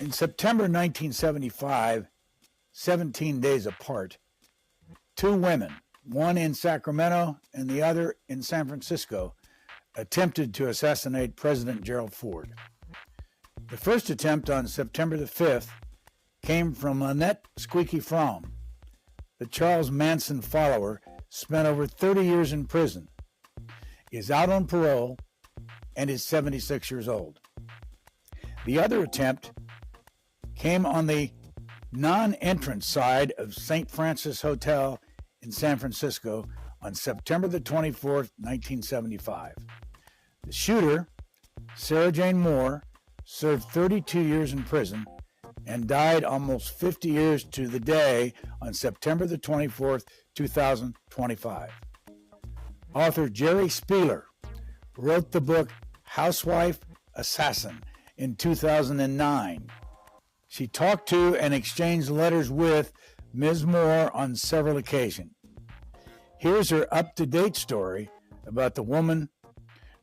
In September 1975, 17 days apart, two women, one in Sacramento and the other in San Francisco, attempted to assassinate President Gerald Ford. The first attempt on September the 5th came from Annette Squeaky Fromm. The Charles Manson follower spent over 30 years in prison, is out on parole, and is 76 years old. The other attempt came on the non-entrance side of St. Francis Hotel in San Francisco on September the 24th, 1975. The shooter, Sara Jane Moore, served 32 years in prison and died almost 50 years to the day on September the 24th, 2025. Author Jerry Spieler wrote the book Housewife Assassin in 2009. She talked to and exchanged letters with Ms. Moore on several occasions. Here's her up-to-date story about the woman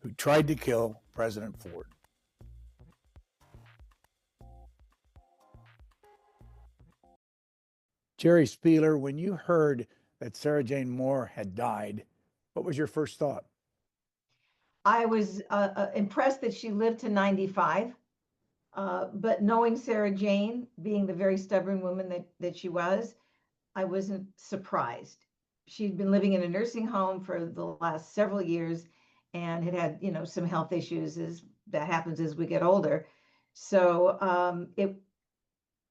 who tried to kill President Ford. Jerry Spieler, when you heard that Sara Jane Moore had died, what was your first thought? I was impressed that she lived to 95, but knowing Sara Jane, being the very stubborn woman that she was, I wasn't surprised. She'd been living in a nursing home for the last several years and had some health issues that happens as we get older. So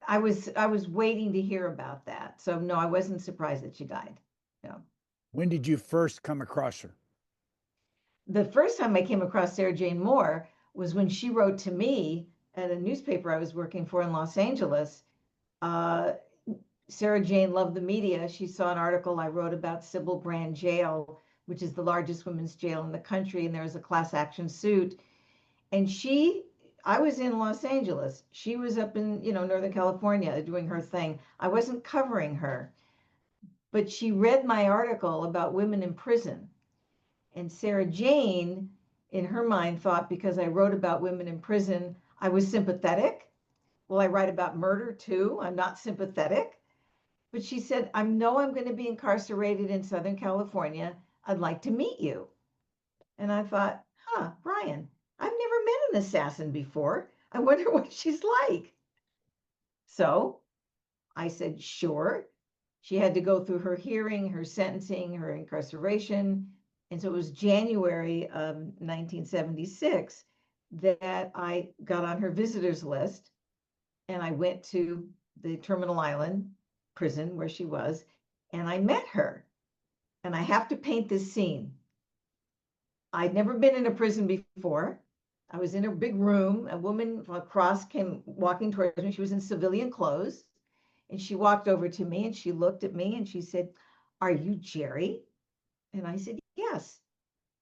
I was waiting to hear about that. So no, I wasn't surprised that she died. No. When did you first come across her? The first time I came across Sara Jane Moore was when she wrote to me at a newspaper I was working for in Los Angeles. Sara Jane loved the media. She saw an article I wrote about Sybil Brand Jail, which is the largest women's jail in the country, and there was a class action suit. And I was in Los Angeles. She was up in, Northern California doing her thing. I wasn't covering her, but she read my article about women in prison. And Sara Jane, in her mind, thought because I wrote about women in prison, I was sympathetic. Well, I write about murder too. I'm not sympathetic. But she said, I know I'm going to be incarcerated in Southern California. I'd like to meet you. And I thought, Brian, I've never met an assassin before. I wonder what she's like. So I said, sure. She had to go through her hearing, her sentencing, her incarceration. And so it was January of 1976 that I got on her visitors list, and I went to the Terminal Island prison where she was, and I met her. And I have to paint this scene. I'd never been in a prison before. I was in a big room. A woman across came walking towards me. She was in civilian clothes, and she walked over to me, and she looked at me, and she said, "Are you Jerry?" And I said, "Yes."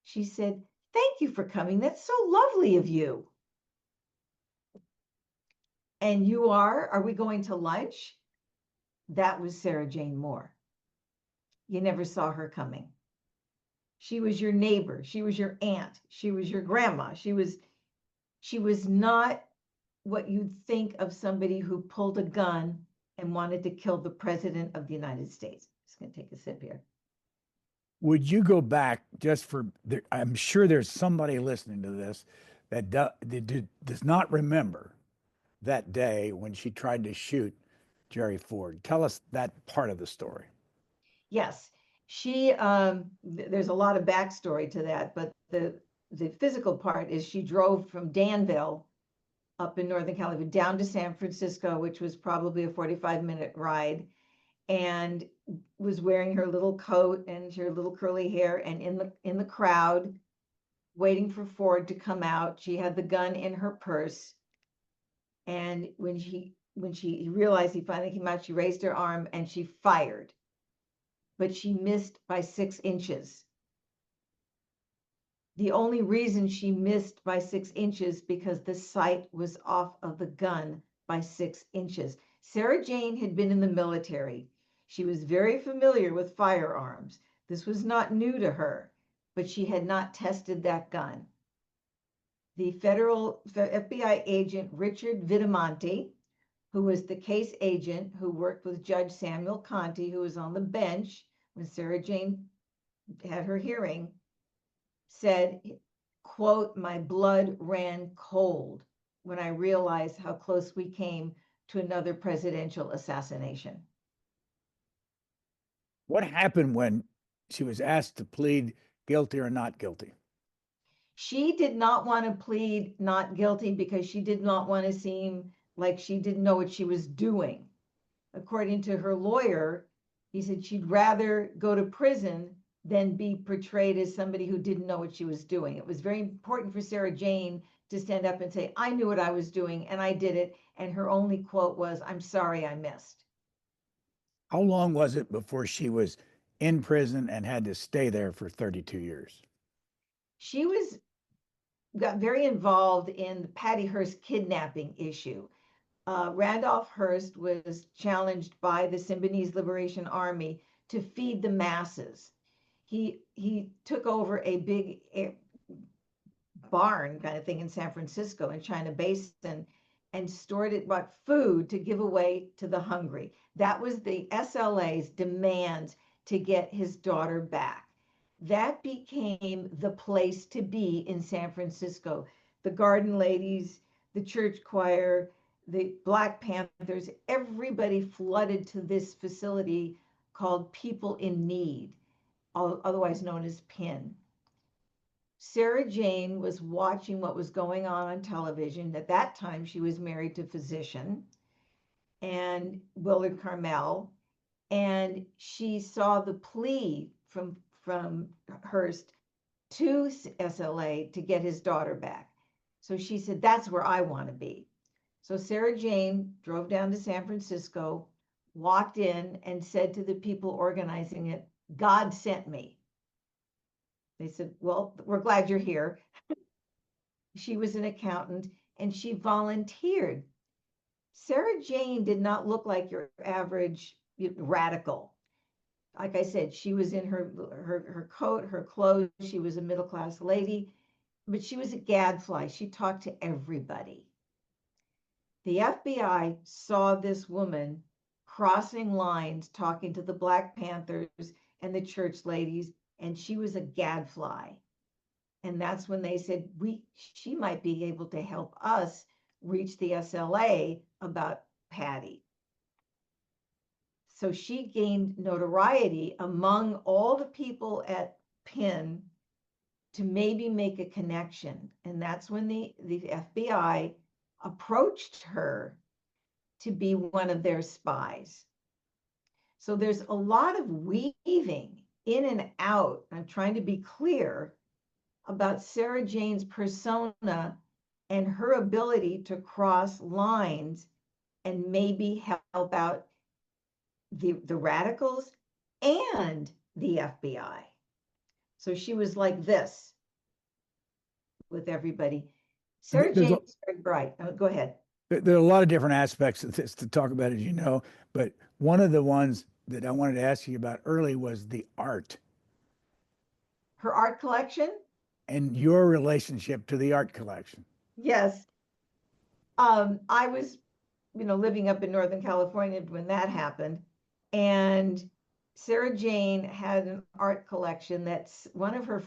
She said, "Thank you for coming. That's so lovely of you." "And you are we going to lunch?" That was Sara Jane Moore. You never saw her coming. She was your neighbor. She was your aunt. She was your grandma. She was not what you'd think of somebody who pulled a gun and wanted to kill the President of the United States. Just going to take a sip here. Would you go back I'm sure there's somebody listening to this that does not remember that day when she tried to shoot Jerry Ford. Tell us that part of the story. Yes, there's a lot of backstory to that, but the physical part is she drove from Danville up in Northern California down to San Francisco, which was probably a 45-minute ride, and was wearing her little coat and her little curly hair, and in the crowd waiting for Ford to come out. She had the gun in her purse, and when she realized he finally came out, she raised her arm and she fired, but she missed by 6 inches. The only reason she missed by 6 inches because the sight was off of the gun by 6 inches. Sara Jane had been in the military. She was very familiar with firearms. This was not new to her, but she had not tested that gun. The FBI agent Richard Vitamonte, who was the case agent who worked with Judge Samuel Conti, who was on the bench when Sara Jane had her hearing, said, quote, "My blood ran cold when I realized how close we came to another presidential assassination." What happened when she was asked to plead guilty or not guilty? She did not want to plead not guilty because she did not want to seem like she didn't know what she was doing. According to her lawyer, he said she'd rather go to prison than be portrayed as somebody who didn't know what she was doing. It was very important for Sara Jane to stand up and say, "I knew what I was doing and I did it." And her only quote was, "I'm sorry I missed." How long was it before she was in prison and had to stay there for 32 years? She got very involved in the Patty Hearst kidnapping issue. Randolph Hearst was challenged by the Symbionese Liberation Army to feed the masses. He took over a big barn kind of thing in San Francisco in China Basin and stored it, bought food to give away to the hungry. That was the SLA's demands to get his daughter back. That became the place to be in San Francisco. The Garden Ladies, the church choir, the Black Panthers, everybody flooded to this facility called People in Need, otherwise known as PIN. Sara Jane was watching what was going on television. At that time, she was married to a physician and Willard Carmel, and she saw the plea from Hearst to SLA to get his daughter back. So she said, "That's where I want to be." So Sara Jane drove down to San Francisco, walked in, and said to the people organizing it, "God sent me." They said, "Well, we're glad you're here." She was an accountant and she volunteered. Sara Jane did not look like your average radical. Like I said, she was in her coat, her clothes. She was a middle-class lady, but she was a gadfly. She talked to everybody. The FBI saw this woman crossing lines, talking to the Black Panthers and the church ladies, and she was a gadfly. And that's when they said, she might be able to help us reach the SLA about Patty. So she gained notoriety among all the people at Penn to maybe make a connection. And that's when the FBI approached her to be one of their spies. So there's a lot of weaving in and out. I'm trying to be clear about Sara Jane's persona and her ability to cross lines and maybe help out the radicals and the FBI. So she was like this with everybody. Sara There's Jane is very bright. Go ahead. there are a lot of different aspects of this to talk about, as you know, but one of the ones that I wanted to ask you about early was the art Her art collection? and your relationship to the art collection. Yes. I was, living up in Northern California when that happened. And Sara Jane had an art collection that's one of her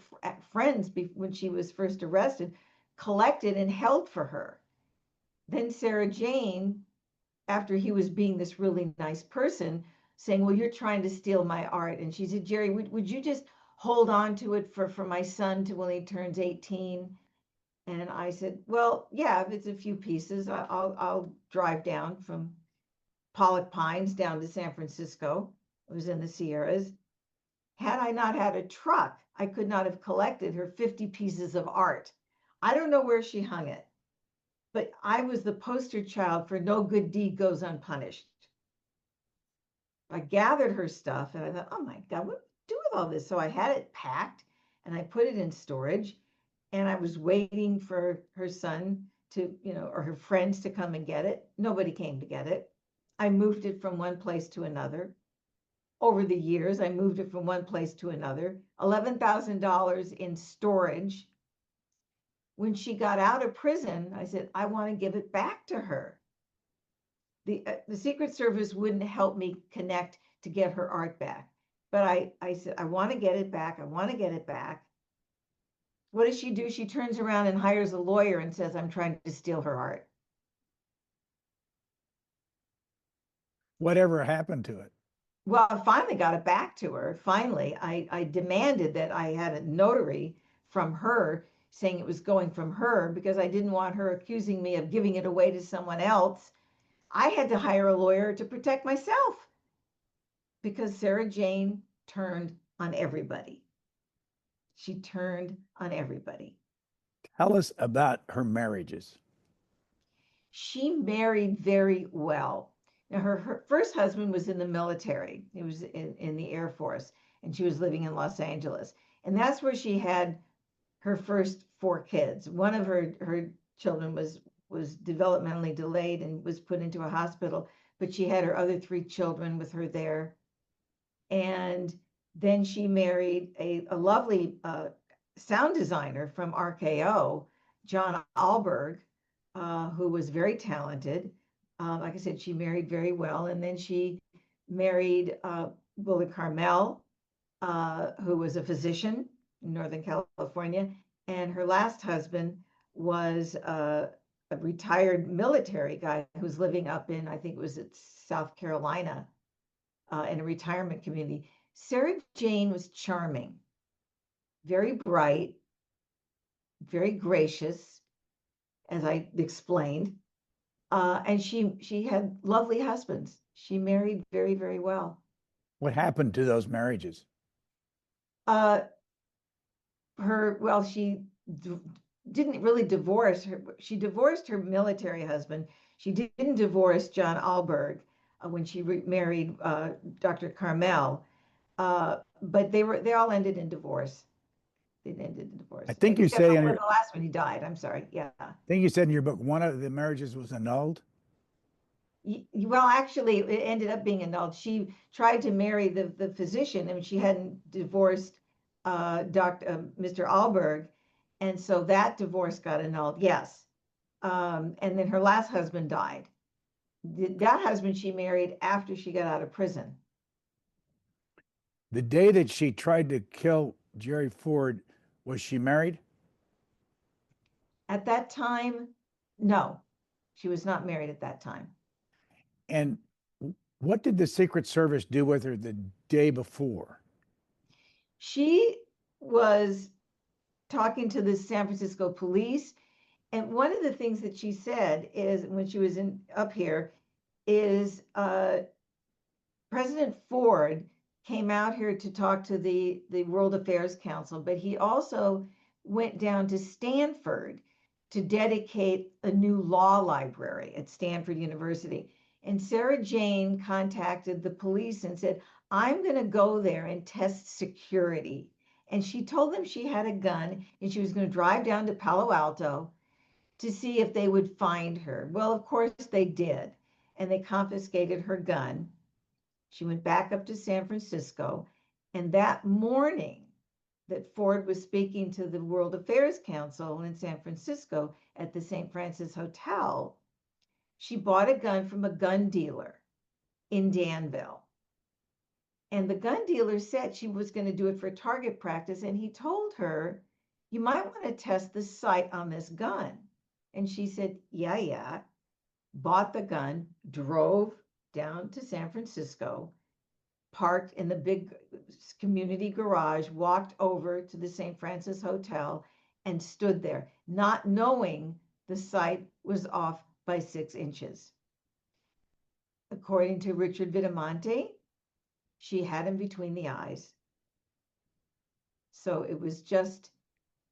friends, when she was first arrested, collected and held for her. Then Sara Jane, after he was being this really nice person, saying, "Well, you're trying to steal my art." And she said, "Jerry, would you just hold on to it for my son till when he turns 18? And I said, "Well, yeah, if it's a few pieces, I'll drive down from Pollock Pines down to San Francisco." It was in the Sierras. Had I not had a truck, I could not have collected her 50 pieces of art. I don't know where she hung it, but I was the poster child for no good deed goes unpunished. I gathered her stuff and I thought, "Oh my God, what do I do with all this?" So I had it packed and I put it in storage, and I was waiting for her son to, or her friends to come and get it. Nobody came to get it. I moved it from one place to another. Over the years, I moved it from one place to another. $11,000 in storage. When she got out of prison, I said, "I want to give it back to her." The Secret Service wouldn't help me connect to get her art back. But I said, I want to get it back. I want to get it back. What does she do? She turns around and hires a lawyer and says, I'm trying to steal her art. Whatever happened to it? Well, I finally got it back to her. Finally, I demanded that I had a notary from her saying it was going from her because I didn't want her accusing me of giving it away to someone else. I had to hire a lawyer to protect myself because Sara Jane turned on everybody. She turned on everybody. Tell us about her marriages. She married very well. Now, her first husband was in the military. He was in the Air Force, and she was living in Los Angeles. And that's where she had her first 4 kids. One of her children was developmentally delayed and was put into a hospital, but she had her other 3 children with her there. And then she married a lovely sound designer from RKO, John Alberg, who was very talented. Like I said, she married very well. And then she married Willie Carmel, who was a physician in Northern California. And her last husband was a retired military guy who's living up in, I think it was at South Carolina, in a retirement community. Sara Jane was charming, very bright, very gracious, as I explained. And she had lovely husbands. She married very, very well. What happened to those marriages? She didn't really divorce her. She divorced her military husband. She didn't divorce John Alberg when she married Dr. Carmel. But they all ended in divorce. They ended in divorce. I think you Except say for the last one, he died. I'm sorry. Yeah. I think you said in your book one of the marriages was annulled. Well, actually, it ended up being annulled. She tried to marry the physician, and she hadn't divorced Mr. Alberg, and so that divorce got annulled. Yes, and then her last husband died. That husband she married after she got out of prison. The day that she tried to kill Jerry Ford, was she married? At that time, no, she was not married at that time. And what did the Secret Service do with her the day before? She was talking to the San Francisco police. And one of the things that she said is when she was up here is President Ford came out here to talk to the World Affairs Council, but he also went down to Stanford to dedicate a new law library at Stanford University. And Sara Jane contacted the police and said, I'm going to go there and test security. And she told them she had a gun and she was going to drive down to Palo Alto to see if they would find her. Well, of course they did. And they confiscated her gun. She went back up to San Francisco. And that morning that Ford was speaking to the World Affairs Council in San Francisco at the St. Francis Hotel, she bought a gun from a gun dealer in Danville. And the gun dealer said she was going to do it for target practice. And he told her, you might want to test the sight on this gun. And she said, yeah. Bought the gun, drove down to San Francisco, parked in the big community garage, walked over to the St. Francis Hotel, and stood there, not knowing the sight was off by 6 inches. According to Richard Vitamonte, she had him between the eyes. So it was just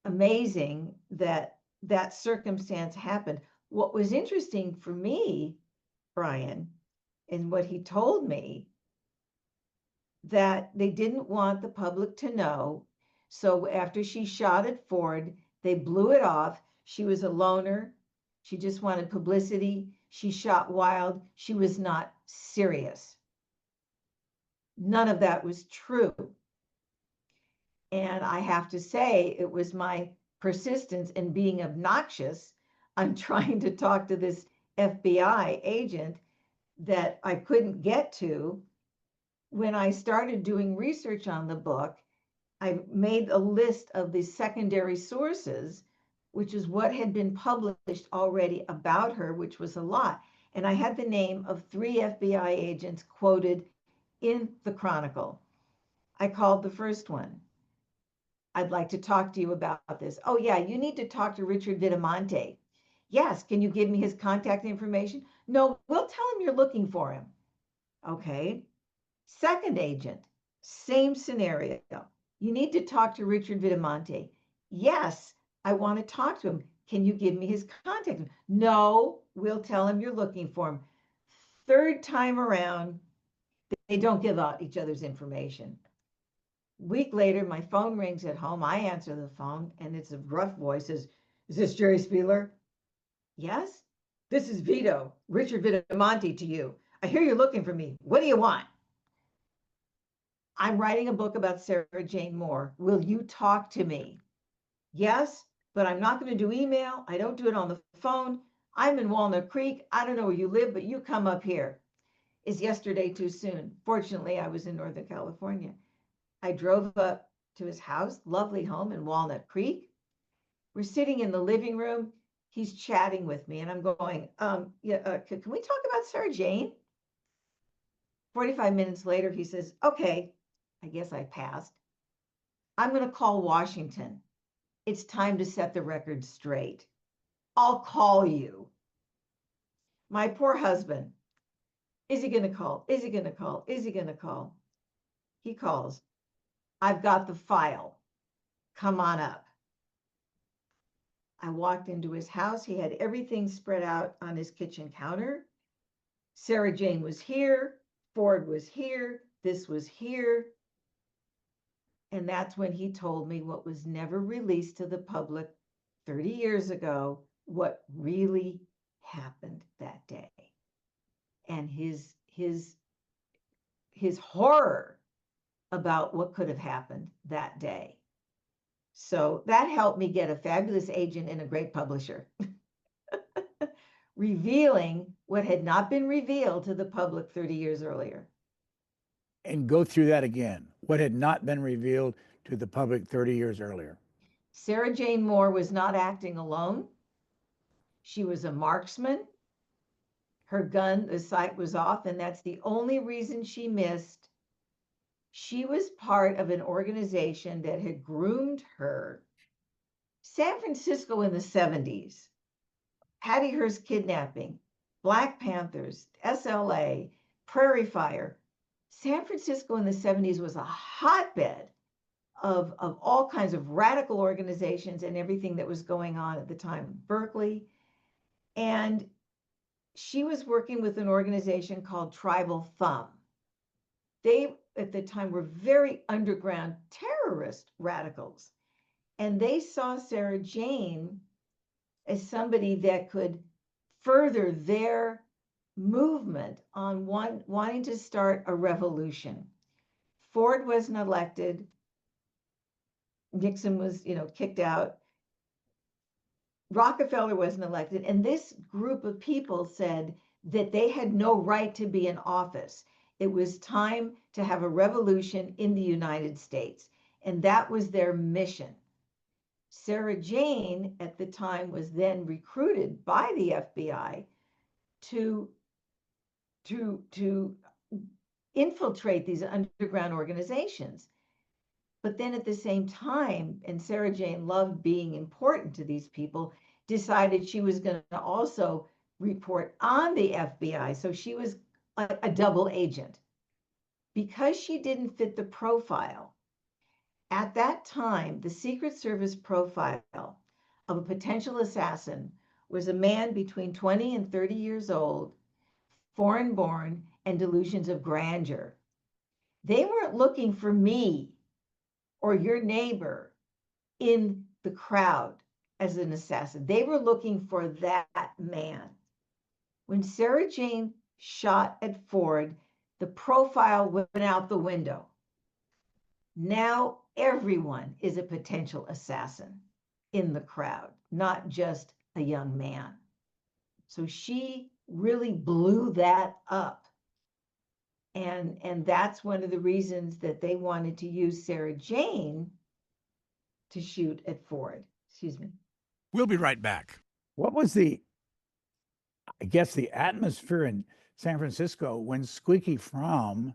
amazing that that circumstance happened. What was interesting for me, Brian, and what he told me, that they didn't want the public to know. So after she shot at Ford, they blew it off. She was a loner. She just wanted publicity. She shot wild. She was not serious. None of that was true. And I have to say, it was my persistence in being obnoxious on trying to talk to this FBI agent that I couldn't get to. When I started doing research on the book, I made a list of the secondary sources, which is what had been published already about her, which was a lot. And I had the name of 3 FBI agents quoted in the Chronicle. I called the first one. I'd like to talk to you about this. Oh, yeah, you need to talk to Richard Vitamonte. Yes, can you give me his contact information? No, we'll tell him you're looking for him. Okay. Second agent, same scenario. You need to talk to Richard Vitamonte. Yes, I want to talk to him. Can you give me his contact? No, we'll tell him you're looking for him. Third time around, they don't give out each other's information. Week later, my phone rings at home. I answer the phone, and it's a rough voice. Is this Jerry Spieler? Yes. This is Vito, Richard Vitamonte to you. I hear you're looking for me. What do you want? I'm writing a book about Sara Jane Moore. Will you talk to me? Yes, but I'm not going to do email. I don't do it on the phone. I'm in Walnut Creek. I don't know where you live, but you come up here. Is yesterday too soon? Fortunately, I was in Northern California. I drove up to his house, lovely home in Walnut Creek. We're sitting in the living room. He's chatting with me, and I'm going, can we talk about Sara Jane? 45 minutes later, he says, okay, I guess I passed. I'm going to call Washington. It's time to set the record straight. I'll call you. My poor husband. Is he going to call? Is he going to call? Is he going to call? He calls. I've got the file. Come on up. I walked into his house. He had everything spread out on his kitchen counter. Sara Jane was here. Ford was here. This was here. And that's when he told me what was never released to the public 30 years ago, what really happened that day. And his horror about what could have happened that day. So that helped me get a fabulous agent and a great publisher, revealing what had not been revealed to the public 30 years earlier. And go through that again. What had not been revealed to the public 30 years earlier? Sara Jane Moore was not acting alone. She was a marksman. Her gun, the sight was off, and that's the only reason she missed. She was part of an organization that had groomed her. San Francisco in the 70s, Patty Hearst kidnapping, Black Panthers, SLA, Prairie Fire. San Francisco in the 70s was a hotbed of all kinds of radical organizations and everything that was going on at the time in Berkeley. And she was working with an organization called Tribal Thumb. They, at the time, were very underground terrorist radicals. And they saw Sara Jane as somebody that could further their movement on wanting to start a revolution. Ford wasn't elected. Nixon was, kicked out. Rockefeller wasn't elected. And this group of people said that they had no right to be in office. It was time to have a revolution in the United States. And that was their mission. Sara Jane at the time was then recruited by the FBI to infiltrate these underground organizations. But then at the same time, and Sara Jane loved being important to these people, decided she was going to also report on the FBI. So she was a double agent. Because she didn't fit the profile, at that time, the Secret Service profile of a potential assassin was a man between 20 and 30 years old, foreign born, and delusions of grandeur. They weren't looking for me or your neighbor in the crowd as an assassin. They were looking for that man. When Sara Jane shot at Ford, the profile went out the window. Now everyone is a potential assassin in the crowd, not just a young man. So she really blew that up. And that's one of the reasons that they wanted to use Sara Jane to shoot at Ford. Excuse me. We'll be right back. What was I guess, the atmosphere in San Francisco when Squeaky Fromm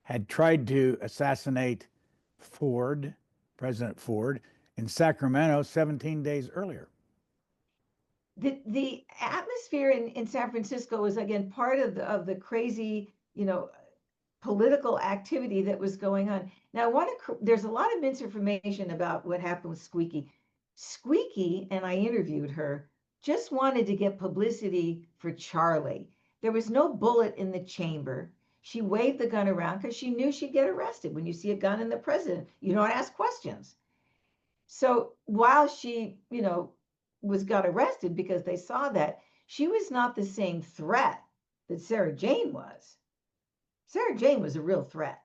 had tried to assassinate Ford, President Ford, in Sacramento 17 days earlier? The atmosphere in San Francisco was again part of the crazy, political activity that was going on. Now, there's a lot of misinformation about what happened with Squeaky. Squeaky, and I interviewed her, just wanted to get publicity for Charlie. There was no bullet in the chamber. She waved the gun around because she knew she'd get arrested. When you see a gun in the president, you don't ask questions. So while she, got arrested because they saw that, she was not the same threat that Sara Jane was. Sara Jane was a real threat.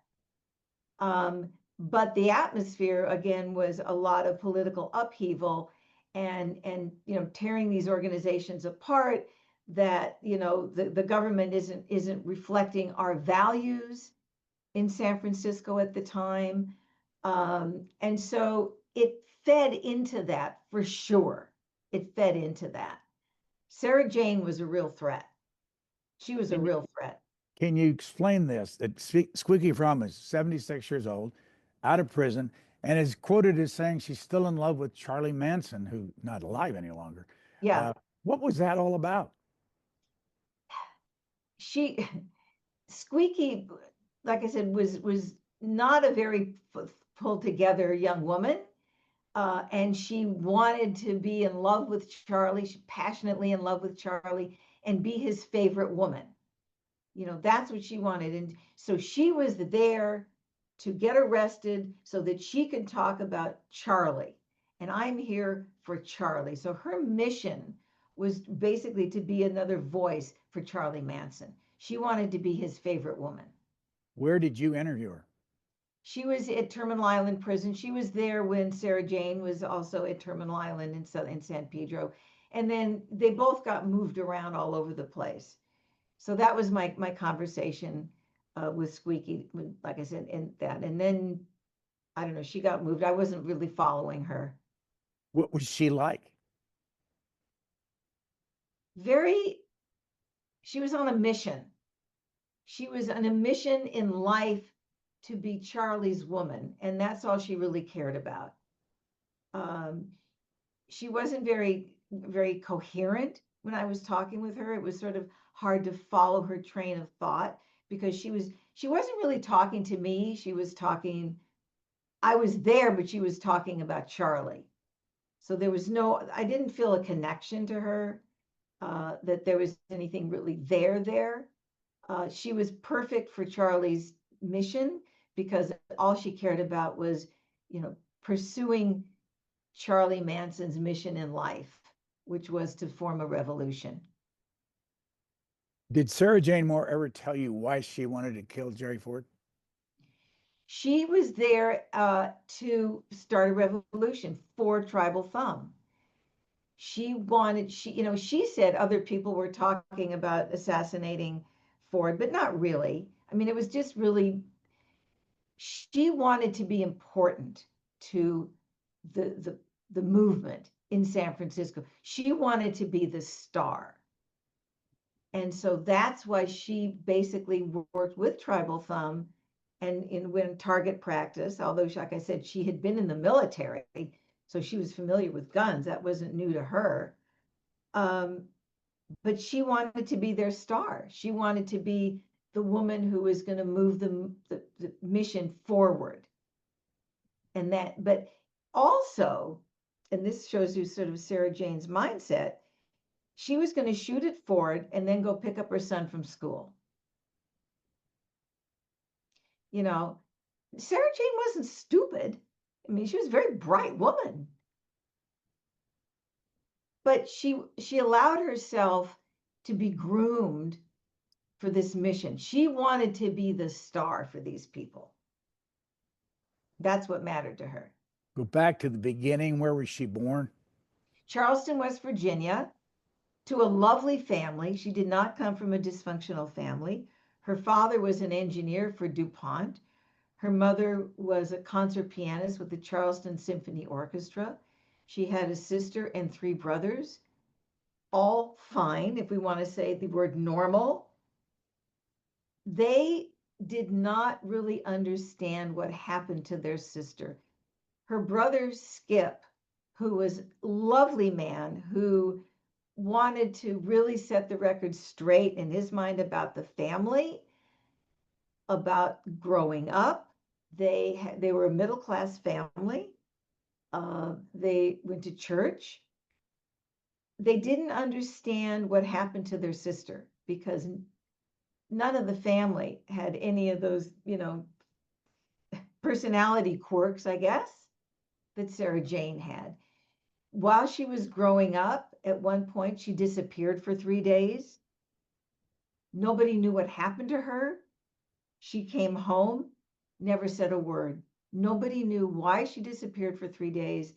But the atmosphere, again, was a lot of political upheaval and tearing these organizations apart, that, the government isn't reflecting our values in San Francisco at the time. And so it fed into that for sure. It fed into that. Sara Jane was a real threat. She was a real threat. Can you explain this? That Squeaky Fromm is 76 years old, out of prison, and is quoted as saying she's still in love with Charlie Manson, who's not alive any longer. Yeah. What was that all about? Squeaky, like I said, was not a very pulled together young woman. And she wanted to be in love with Charlie, passionately in love with Charlie, and be his favorite woman. That's what she wanted. And so she was there to get arrested so that she could talk about Charlie. And I'm here for Charlie. So her mission was basically to be another voice for Charlie Manson. She wanted to be his favorite woman. Where did you interview her? She was at Terminal Island Prison. She was there when Sara Jane was also at Terminal Island in San Pedro. And then they both got moved around all over the place. So that was my conversation with Squeaky, like I said, and then, I don't know, she got moved. I wasn't really following her. What was she like? She was on a mission. She was on a mission in life to be Charlie's woman, and that's all she really cared about. She wasn't very, very coherent when I was talking with her. It was sort of hard to follow her train of thought because she wasn't really talking to me. I was there, but she was talking about Charlie. So I didn't feel a connection to her, that there was anything really there. She was perfect for Charlie's mission because all she cared about was, pursuing Charlie Manson's mission in life, which was to form a revolution. Did Sara Jane Moore ever tell you why she wanted to kill Jerry Ford? She was there to start a revolution for Tribal Thumb. She said other people were talking about assassinating Ford, but not really. I mean, it was just really, she wanted to be important to the movement in San Francisco. She wanted to be the star. And so that's why she basically worked with Tribal Thumb and when target practice, although, like I said, she had been in the military, so she was familiar with guns. That wasn't new to her. But she wanted to be their star. She wanted to be the woman who was going to move the mission forward. But also, and this shows you sort of Sara Jane's mindset, she was going to shoot at Ford and then go pick up her son from school. Sara Jane wasn't stupid. I mean, she was a very bright woman. But she allowed herself to be groomed for this mission. She wanted to be the star for these people. That's what mattered to her. Go back to the beginning. Where was she born? Charleston, West Virginia. to a lovely family. She did not come from a dysfunctional family. Her father was an engineer for DuPont. Her mother was a concert pianist with the Charleston Symphony Orchestra. She had a sister and 3 brothers, all fine, if we want to say the word normal. They did not really understand what happened to their sister. Her brother Skip, who was a lovely man who wanted to really set the record straight in his mind about the family, about growing up. They were a middle-class family. They went to church. They didn't understand what happened to their sister because none of the family had any of those, personality quirks, I guess, that Sara Jane had. While she was growing up, at one point, she disappeared for 3 days. Nobody knew what happened to her. She came home, never said a word. Nobody knew why she disappeared for 3 days,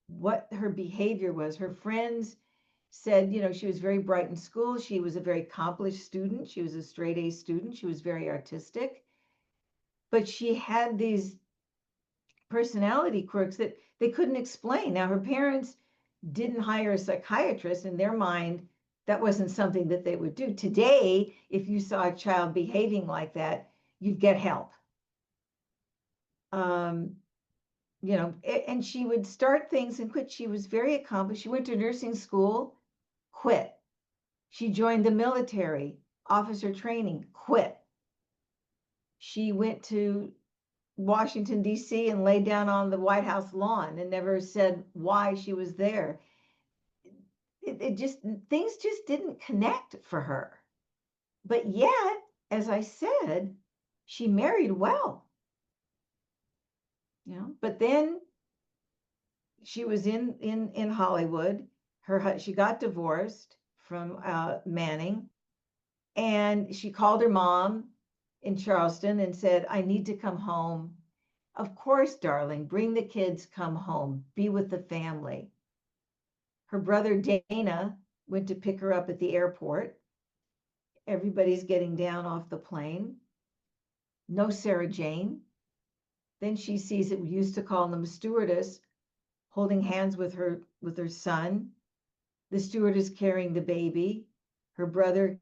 what her behavior was. Her friends said, she was very bright in school. She was a very accomplished student. She was a straight A student. She was very artistic. But she had these personality quirks that they couldn't explain. Now, her parents didn't hire a psychiatrist. In their mind, that wasn't something that they would do. Today, if you saw a child behaving like that, you'd get help. And she would start things and quit. She was very accomplished. She went to nursing school, quit. She joined the military, officer training, quit. She went to Washington, D.C. and laid down on the White House lawn and never said why she was there. Things just didn't connect for her. But yet, as I said, she married well. But then she was in Hollywood. She got divorced from Manning, and she called her mom in Charleston and said, "I need to come home." "Of course, darling, bring the kids, come home, be with the family." Her brother Dana went to pick her up at the airport. Everybody's getting down off the plane. No Sara Jane. Then she sees it. We used to call them a stewardess holding hands with her son. The stewardess carrying the baby. Her brother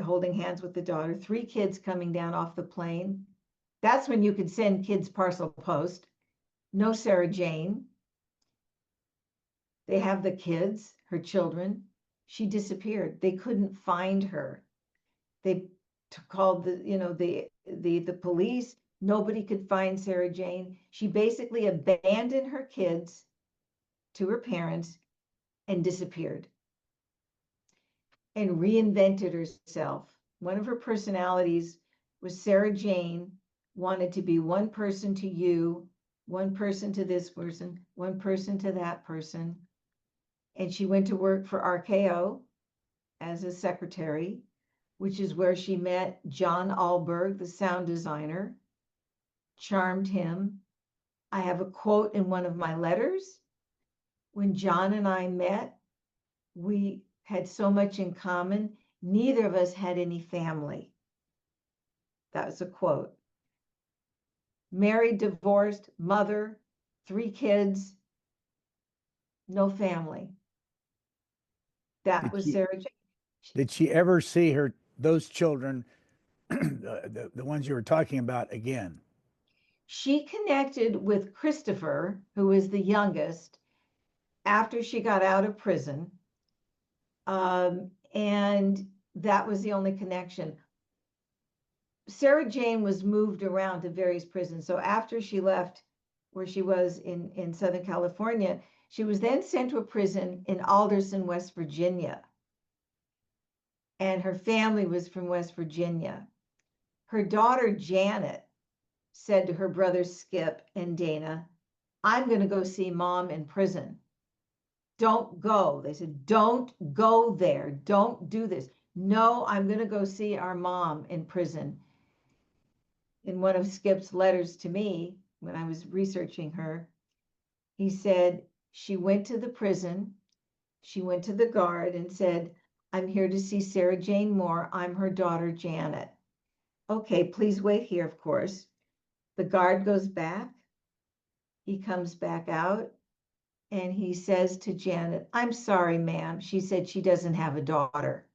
holding hands with the daughter. 3 kids coming down off the plane. That's when you could send kids parcel post. No Sara Jane. They have the kids, her children. She disappeared. They couldn't find her. They called the police. Nobody could find Sara Jane. She basically abandoned her kids to her parents and disappeared and reinvented herself. One of her personalities was Sara Jane wanted to be one person to you, one person to this person, one person to that person. And she went to work for RKO as a secretary, which is where she met John Alberg, the sound designer, charmed him. I have a quote in one of my letters. When John and I met, we had so much in common. Neither of us had any family. That was a quote. Married, divorced, mother, 3 kids, no family. That was Sara Jane. Did she ever see those children, the ones you were talking about, again? She connected with Christopher, who was the youngest, after she got out of prison. And that was the only connection. Sara Jane was moved around to various prisons. So after she left where she was in Southern California, she was then sent to a prison in Alderson, West Virginia. And her family was from West Virginia. Her daughter, Janet, said to her brother Skip and Dana, "I'm going to go see Mom in prison." "Don't go." They said, "Don't go there. Don't do this." "No, I'm going to go see our mom in prison." In one of Skip's letters to me, when I was researching her, he said she went to the prison, she went to the guard and said, I'm here to see Sara Jane Moore. I'm her daughter, Janet. Okay, please wait here, of course. The guard goes back. He comes back out and he says to Janet, I'm sorry, ma'am. She said she doesn't have a daughter.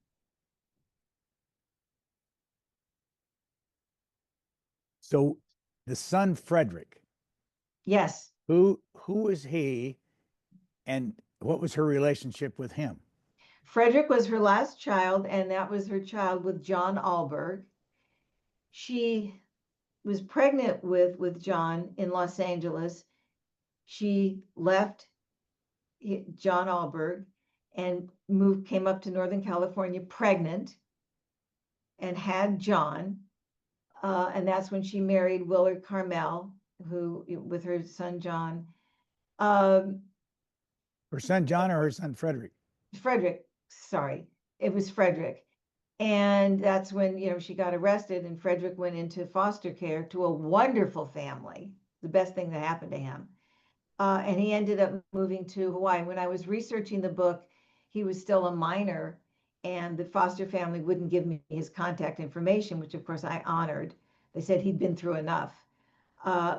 So the son Frederick, Yes, who is he, and what was her relationship with him? Frederick was her last child, and that was her child with John Alberg. She was pregnant with John in Los Angeles. She left John Alberg and came up to Northern California pregnant and had John. And that's when she married Willard Carmel, who with her son John. Um, Her son John or her son Frederick? Frederick, sorry, it was Frederick. And that's when, she got arrested and Frederick went into foster care to a wonderful family, the best thing that happened to him. And he ended up moving to Hawaii. When I was researching the book, he was still a minor, and the foster family wouldn't give me his contact information, which of course I honored. They said he'd been through enough.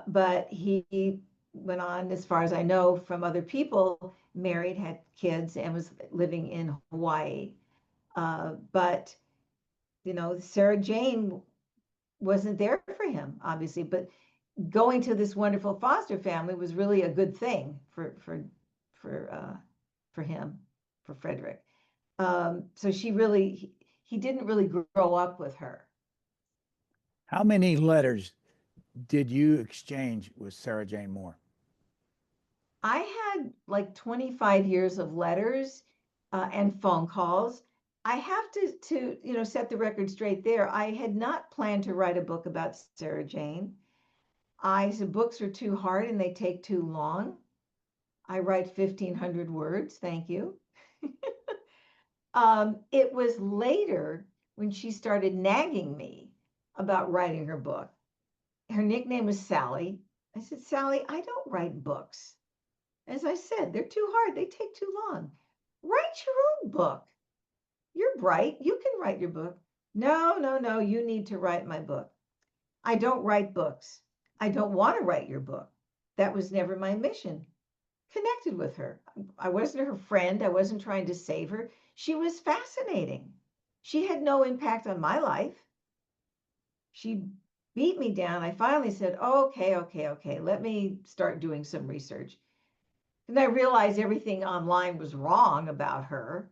But he went on, as far as I know from other people, married, had kids, and was living in Hawaii. But Sara Jane wasn't there for him, obviously. But going to this wonderful foster family was really a good thing for him, for Frederick. So he didn't really grow up with her. How many letters did you exchange with Sara Jane Moore? I had like 25 years of letters and phone calls. I have to set the record straight there. I had not planned to write a book about Sara Jane. I said books are too hard and they take too long. I write 1,500 words. Thank you. It was later when she started nagging me about writing her book. Her nickname was Sally. I said, Sally, I don't write books. As I said, they're too hard. They take too long. Write your own book. You're bright. You can write your book. No. You need to write my book. I don't write books. I don't want to write your book. That was never my mission. Connected with her. I wasn't her friend. I wasn't trying to save her. She was fascinating. She had no impact on my life. She beat me down. I finally said, okay. Let me start doing some research. And I realized everything online was wrong about her.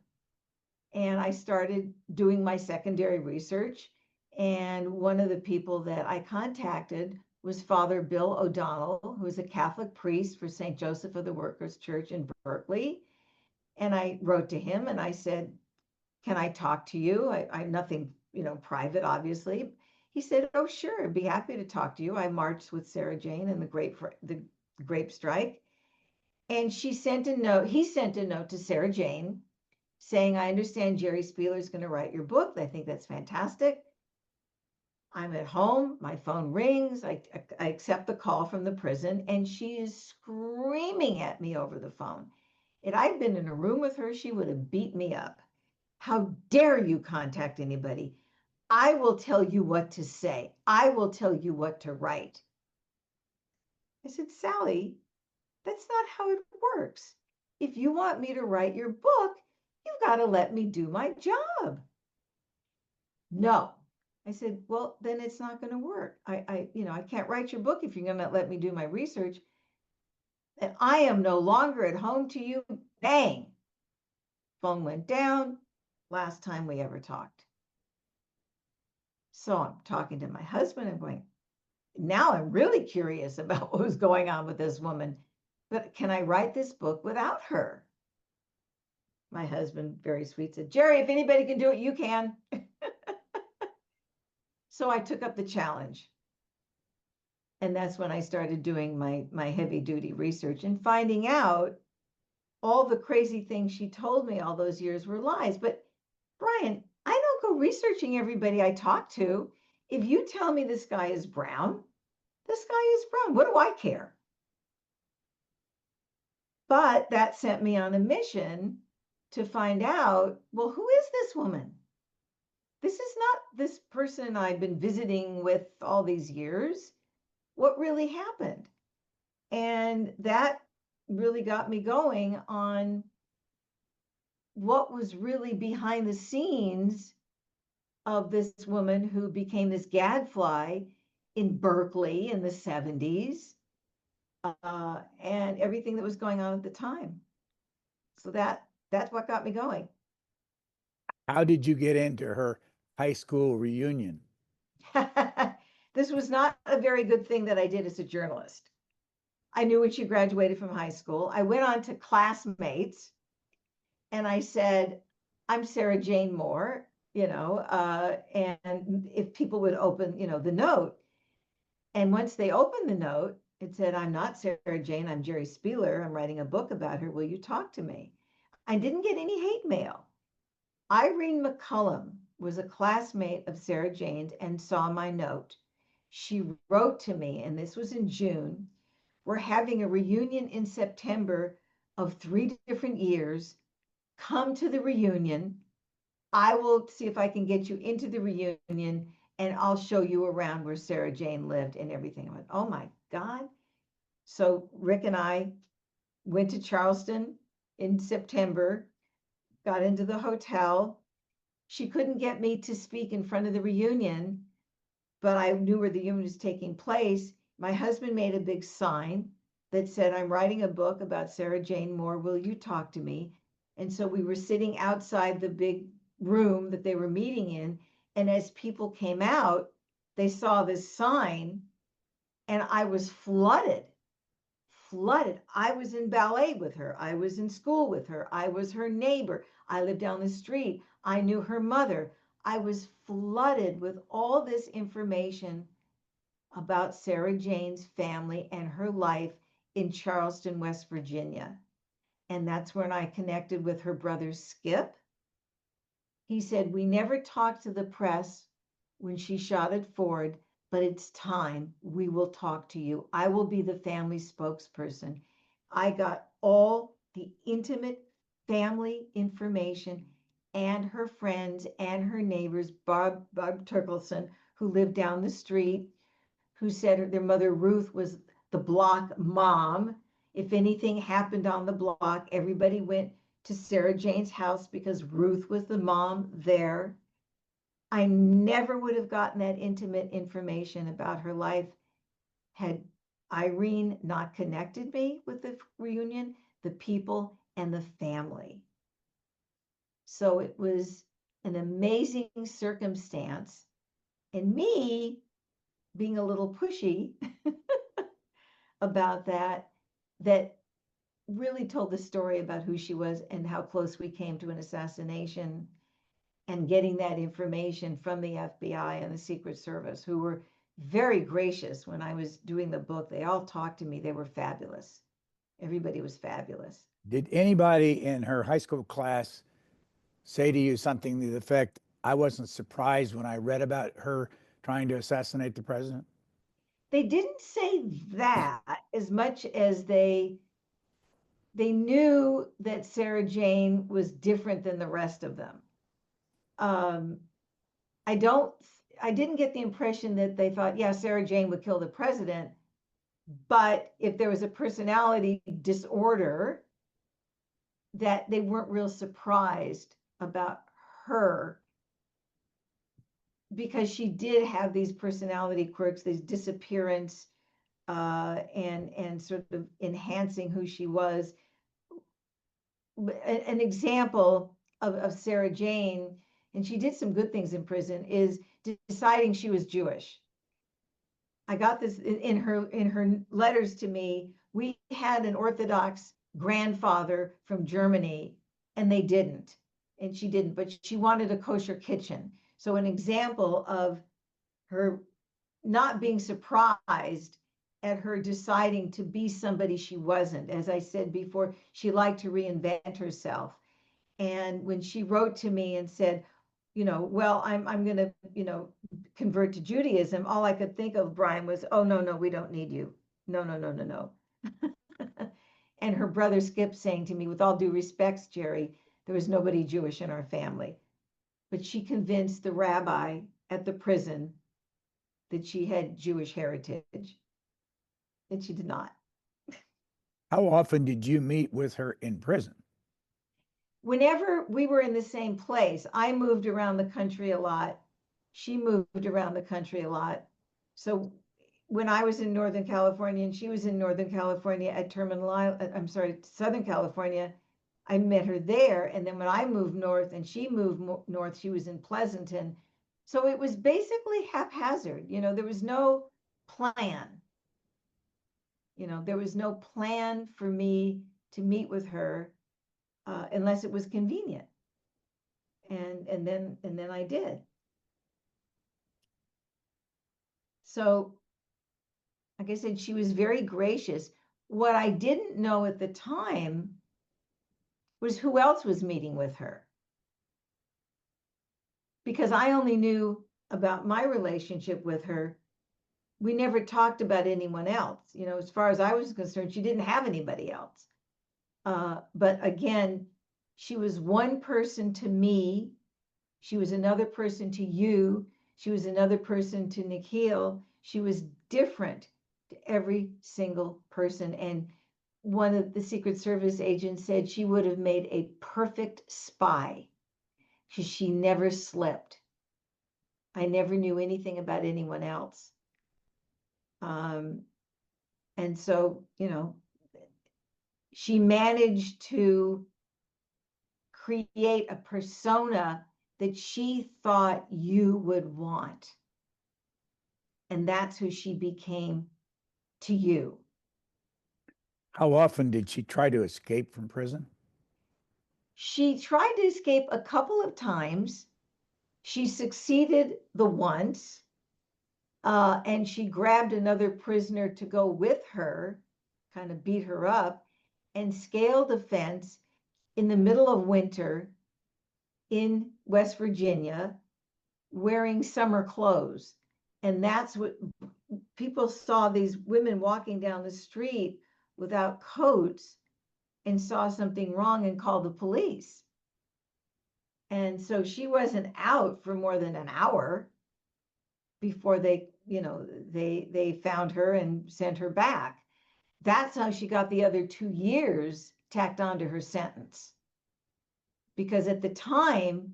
And I started doing my secondary research. And one of the people that I contacted was Father Bill O'Donnell, who was a Catholic priest for St. Joseph of the Workers Church in Berkeley. And I wrote to him and I said, can I talk to you? I'm nothing, private, obviously. He said, oh, sure, I'd be happy to talk to you. I marched with Sara Jane in the grape strike. And he sent a note to Sara Jane saying, I understand Jerry Spieler is going to write your book. I think that's fantastic. I'm at home. My phone rings. I accept the call from the prison, and she is screaming at me over the phone. If I'd been in a room with her, she would have beat me up. How dare you contact anybody? I will tell you what to say. I will tell you what to write. I said, Sally, that's not how it works. If you want me to write your book, you've got to let me do my job. No. I said, well, then it's not going to work. I can't write your book if you're going to let me do my research. And I am no longer at home to you. Bang. Phone went down. Last time we ever talked. So I'm talking to my husband. I'm going, now I'm really curious about what was going on with this woman. But can I write this book without her? My husband, very sweet, said, Jerry, if anybody can do it, you can. So I took up the challenge. And that's when I started doing my heavy duty research and finding out all the crazy things she told me all those years were lies. But Brian, I don't go researching everybody I talk to. If you tell me this guy is brown, this guy is brown. What do I care? But that sent me on a mission to find out, well, who is this woman? This is not this person I've been visiting with all these years. What really happened? And that really got me going on what was really behind the scenes of this woman who became this gadfly in Berkeley in the 70s, and everything that was going on at the time. So that's what got me going. How did you get into her high school reunion? This was not a very good thing that I did as a journalist. I knew when she graduated from high school. I went on to classmates and I said, I'm Sara Jane Moore, and if people would open, the note. And once they opened the note, it said, I'm not Sara Jane, I'm Jerry Spieler. I'm writing a book about her. Will you talk to me? I didn't get any hate mail. Irene McCullum was a classmate of Sara Jane's and saw my note. She wrote to me, and this was in June. We're having a reunion in September of 3 different years. Come to the reunion. I will see if I can get you into the reunion, and I'll show you around where Sara Jane lived and everything. I went, oh my God. So Rick and I went to Charleston in September, got into the hotel. She couldn't get me to speak in front of the reunion, but I knew where the reunion was taking place. My husband made a big sign that said, I'm writing a book about Sara Jane Moore. Will you talk to me? And so we were sitting outside the big room that they were meeting in. And as people came out, they saw this sign and I was flooded. I was in ballet with her. I was in school with her. I was her neighbor. I lived down the street. I knew her mother. I was flooded with all this information about Sara Jane's family and her life in Charleston, West Virginia. And that's when I connected with her brother, Skip. He said, we never talked to the press when she shot at Ford, but it's time. We will talk to you. I will be the family spokesperson. I got all the intimate family information and her friends and her neighbors, Bob Turkelson, who lived down the street, who said their mother Ruth was the block mom. If anything happened on the block, everybody went to Sara Jane's house because Ruth was the mom there. I never would have gotten that intimate information about her life had Irene not connected me with the reunion, the people, and the family. So it was an amazing circumstance. And me being a little pushy about that really told the story about who she was and how close we came to an assassination, and getting that information from the FBI and the Secret Service, who were very gracious when I was doing the book. They all talked to me. They were fabulous. Everybody was fabulous. Did anybody in her high school class say to you something to the effect, I wasn't surprised when I read about her trying to assassinate the president? They didn't say that as much as they knew that Sara Jane was different than the rest of them. I didn't get the impression that they thought, yeah, Sara Jane would kill the president. But if there was a personality disorder, that they weren't real surprised about her, because she did have these personality quirks, these disappearance, and sort of enhancing who she was. An example of Sara Jane, and she did some good things in prison, is deciding she was Jewish. I got this in her letters to me. We had an Orthodox grandfather from Germany, and they didn't, and she didn't, but she wanted a kosher kitchen. So an example of her not being surprised at her deciding to be somebody she wasn't. As I said before, she liked to reinvent herself. And when she wrote to me and said, well, I'm going to, convert to Judaism, all I could think of, Brian, was, oh, no, we don't need you. No. And her brother Skip saying to me, with all due respects, Jerry, There was nobody Jewish in our family. But she convinced the rabbi at the prison that she had Jewish heritage, and she did not. How often did you meet with her in prison? Whenever we were in the same place, I moved around the country a lot. She moved around the country a lot. So when I was in Northern California and she was in Northern California at Southern California, I met her there. And then when I moved north and she moved north, she was in Pleasanton. So it was basically haphazard. There was no plan. There was no plan for me to meet with her unless it was convenient. And then I did. So, like I said, she was very gracious. What I didn't know at the time was who else was meeting with her. Because I only knew about my relationship with her. We never talked about anyone else. As far as I was concerned, she didn't have anybody else. But again, she was one person to me. She was another person to you. She was another person to Nikhil. She was different to every single person. And one of the Secret Service agents said she would have made a perfect spy because she never slipped. I never knew anything about anyone else. And so, she managed to create a persona that she thought you would want. And that's who she became to you. How often did she try to escape from prison? She tried to escape a couple of times. She succeeded the once, and she grabbed another prisoner to go with her, kind of beat her up, and scaled a fence in the middle of winter in West Virginia wearing summer clothes. And that's what people saw, these women walking down the street without coats, and saw something wrong and called the police. And so she wasn't out for more than an hour before they found her and sent her back. That's how she got the other 2 years tacked onto her sentence. Because at the time,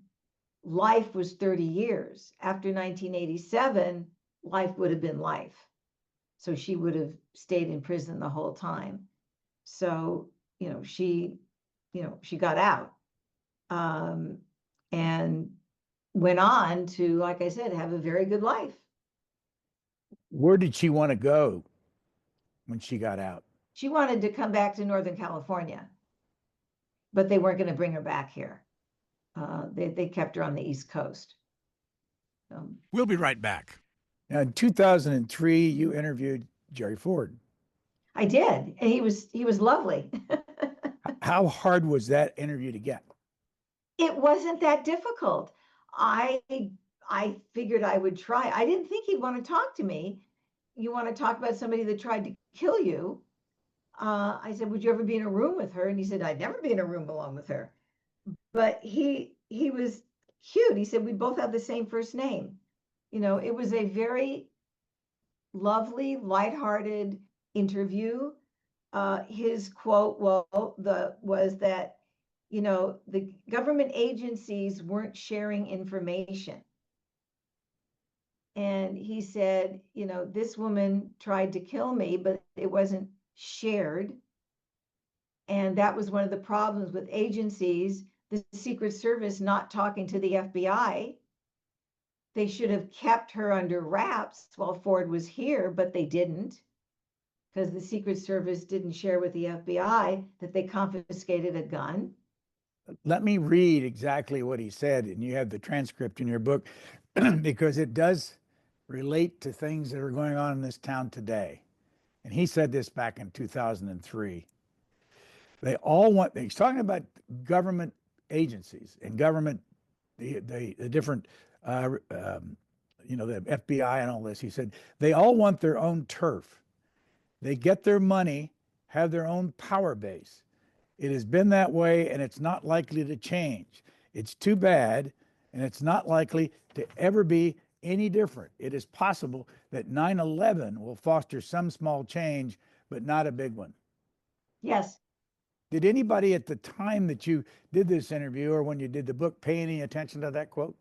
life was 30 years. After 1987, life would have been life. So she would have stayed in prison the whole time. So, she got out and went on to, like I said, have a very good life. Where did she want to go when she got out? She wanted to come back to Northern California, but they weren't going to bring her back here. They kept her on the East Coast. We'll be right back. Now, in 2003, you interviewed Jerry Ford. I did, and he was lovely. How hard was that interview to get? It wasn't that difficult. I figured I would try. I didn't think he'd want to talk to me. You want to talk about somebody that tried to kill you? I said, would you ever be in a room with her? And he said, I'd never be in a room alone with her. But he was cute. He said, we both have the same first name. It was a very lovely, lighthearted interview. His quote was that, the government agencies weren't sharing information. And he said, this woman tried to kill me, but it wasn't shared. And that was one of the problems with agencies, the Secret Service not talking to the FBI. They should have kept her under wraps while Ford was here, but they didn't, because the Secret Service didn't share with the FBI that they confiscated a gun. Let me read exactly what he said, and you have the transcript in your book, because it does relate to things that are going on in this town today. And he said this back in 2003. He's talking about government agencies and government, the different, the FBI and all this. He said, they all want their own turf. They get their money, have their own power base. It has been that way, and it's not likely to change. It's too bad, and it's not likely to ever be any different. It is possible that 9/11 will foster some small change, but not a big one. Yes. Did anybody at the time that you did this interview or when you did the book pay any attention to that quote?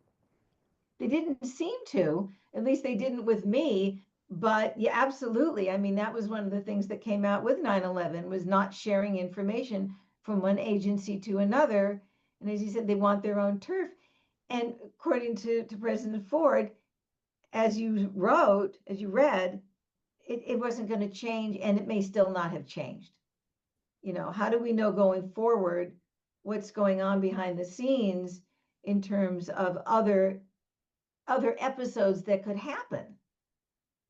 They didn't seem to, at least they didn't with me. But yeah, absolutely. I mean, that was one of the things that came out with 9/11 was not sharing information from one agency to another. And as you said, they want their own turf. And according to President Ford, as you read, it wasn't going to change, and it may still not have changed. How do we know going forward what's going on behind the scenes in terms of other episodes that could happen?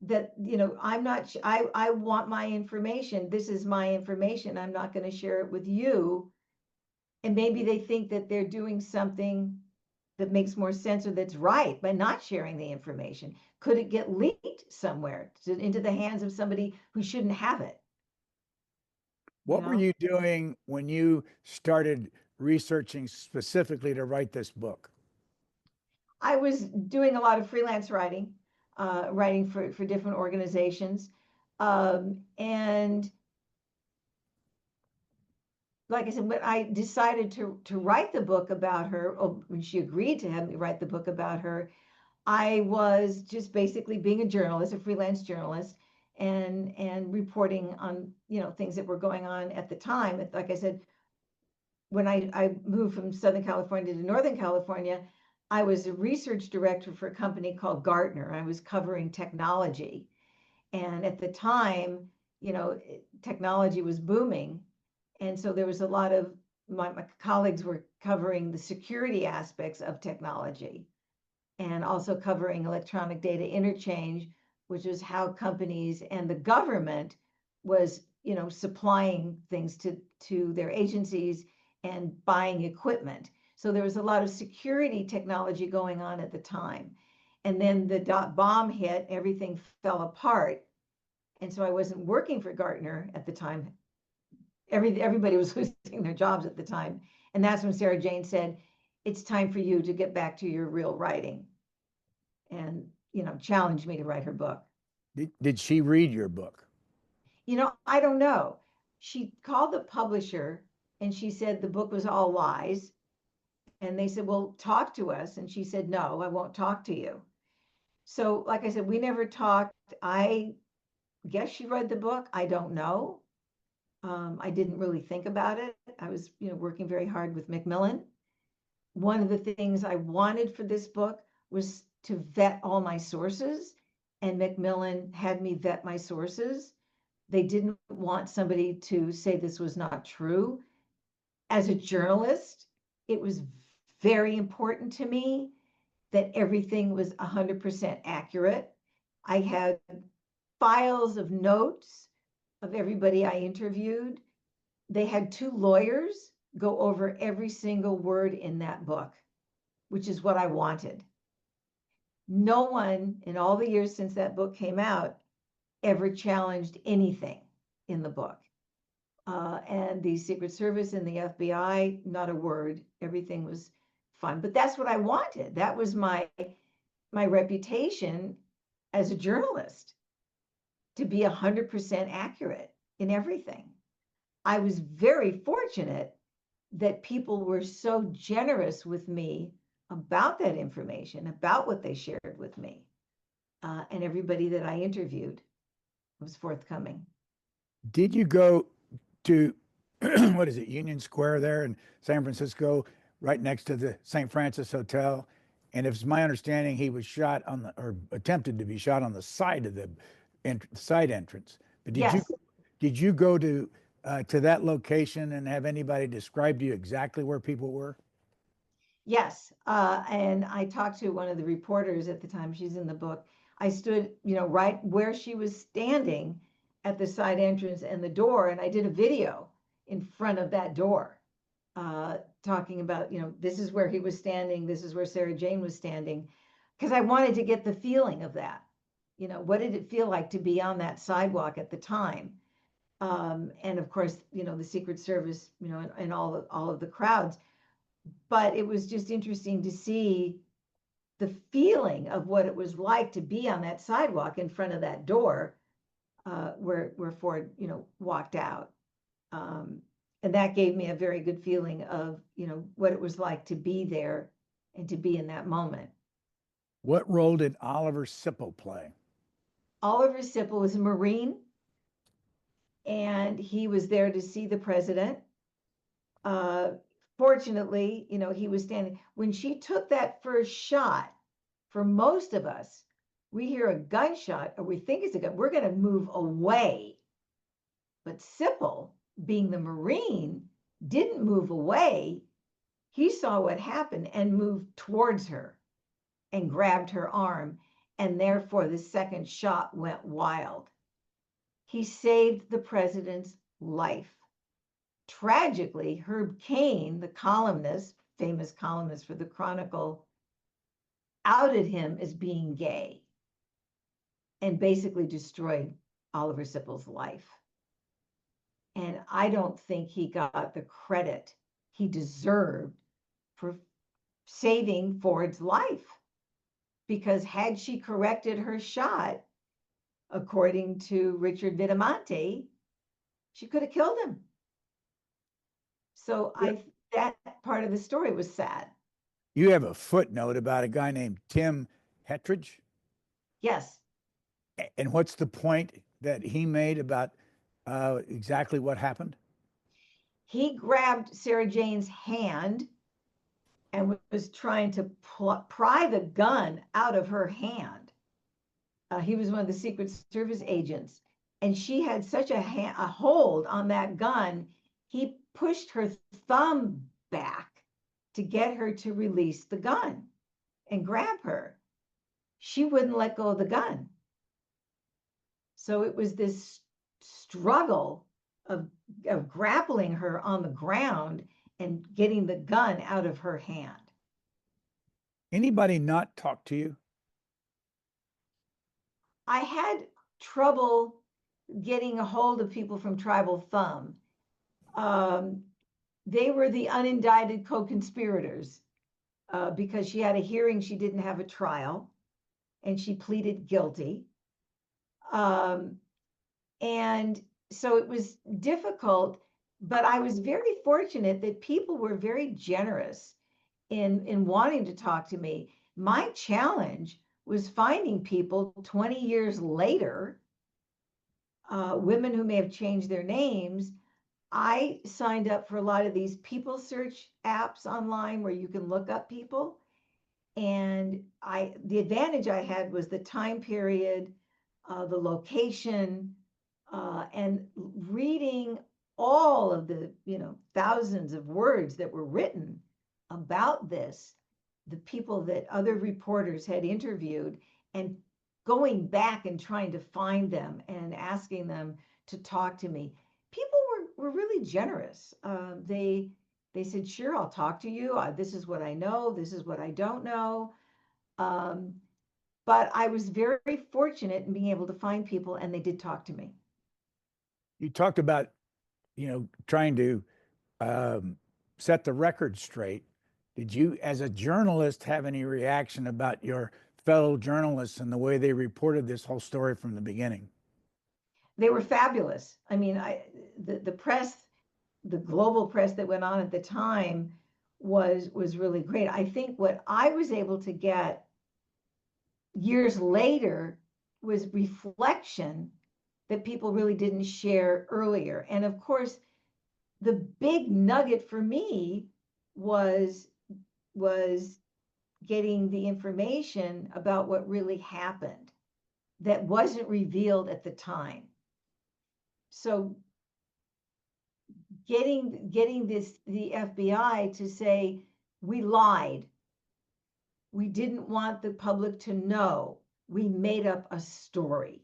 That I'm not. I want my information. This is my information. I'm not going to share it with you. And maybe they think that they're doing something that makes more sense or that's right by not sharing the information. Could it get leaked somewhere into the hands of somebody who shouldn't have it? What were you doing when you started researching specifically to write this book? I was doing a lot of freelance writing, writing for different organizations. And like I said, when I decided to write the book about her, or when she agreed to have me write the book about her, I was just basically being a journalist, a freelance journalist, and reporting on things that were going on at the time. Like I said, when I moved from Southern California to Northern California, I was a research director for a company called Gartner. I was covering technology. And at the time, technology was booming. And so there was a lot of my colleagues were covering the security aspects of technology and also covering electronic data interchange, which is how companies and the government was, supplying things to their agencies and buying equipment. So there was a lot of security technology going on at the time. And then the bomb hit, everything fell apart. And so I wasn't working for Gartner at the time. Everybody was losing their jobs at the time. And that's when Sara Jane said, it's time for you to get back to your real writing. And, challenged me to write her book. Did she read your book? I don't know. She called the publisher and she said the book was all lies. And they said, well, talk to us. And she said, no, I won't talk to you. So, like I said, we never talked. I guess she read the book. I don't know. I didn't really think about it. I was, working very hard with Macmillan. One of the things I wanted for this book was to vet all my sources, and Macmillan had me vet my sources. They didn't want somebody to say this was not true. As a journalist, it was very important to me that everything was 100% accurate. I had files of notes of everybody I interviewed. They had 2 lawyers go over every single word in that book, which is what I wanted. No one in all the years since that book came out ever challenged anything in the book. And the Secret Service and the FBI, not a word. Everything was fine. But that's what I wanted. That was my reputation as a journalist, to be 100% accurate in everything. I was very fortunate that people were so generous with me about that information, about what they shared with me. And everybody that I interviewed was forthcoming. Did you go to, what is it, Union Square there in San Francisco, right next to the St. Francis Hotel? And if it's my understanding, he was shot or attempted to be shot on the side of the side entrance. But did you go to that location and have anybody describe to you exactly where people were? Yes. And I talked to one of the reporters at the time. She's in the book. I stood, right where she was standing at the side entrance and the door. And I did a video in front of that door, talking about, this is where he was standing. This is where Sara Jane was standing. Because I wanted to get the feeling of that. What did it feel like to be on that sidewalk at the time? And of course, the Secret Service, and all of the crowds. But it was just interesting to see the feeling of what it was like to be on that sidewalk in front of that door, where Ford, walked out. And that gave me a very good feeling of, what it was like to be there and to be in that moment. What role did Oliver Sipple play? Oliver Sipple was a Marine, and he was there to see the president. Fortunately, he was standing. When she took that first shot, for most of us, we hear a gunshot or we think it's a gun, we're going to move away. But Sipple, being the Marine, didn't move away. He saw what happened and moved towards her and grabbed her arm, and therefore the second shot went wild. He saved the president's life. Tragically, Herb Cain, the columnist, famous columnist for the Chronicle, outed him as being gay and basically destroyed Oliver Sipple's life. And I don't think he got the credit he deserved for saving Ford's life. Because had she corrected her shot, according to Richard Vitamonte, she could have killed him. So that part of the story was sad. You have a footnote about a guy named Tim Hettridge. Yes. And what's the point that he made about exactly what happened? He grabbed Sara Jane's hand and was trying to pry the gun out of her hand. He was one of the Secret Service agents, and she had such a hold on that gun, he pushed her thumb back to get her to release the gun and grab her. She wouldn't let go of the gun. So it was this struggle of grappling her on the ground and getting the gun out of her hand. Anybody not talk to you? I had trouble getting a hold of people from Tribal Thumb. They were the unindicted co-conspirators because she had a hearing, she didn't have a trial, and she pleaded guilty. And so it was difficult, but I was very fortunate that people were very generous in wanting to talk to me. My challenge was finding people 20 years later, women who may have changed their names. I signed up for a lot of these people search apps online where you can look up people. And the advantage I had was the time period, the location, and reading all of the, thousands of words that were written about this, the people that other reporters had interviewed, and going back and trying to find them and asking them to talk to me. People were really generous. They said, sure, I'll talk to you. This is what I know. This is what I don't know. But I was very fortunate in being able to find people, and they did talk to me. You talked about, trying to set the record straight. Did you, as a journalist, have any reaction about your fellow journalists and the way they reported this whole story from the beginning? They were fabulous. I mean, the press, the global press that went on at the time was really great. I think what I was able to get years later was reflection that people really didn't share earlier. And of course, the big nugget for me was getting the information about what really happened that wasn't revealed at the time. So getting the FBI to say, we lied. We didn't want the public to know. We made up a story.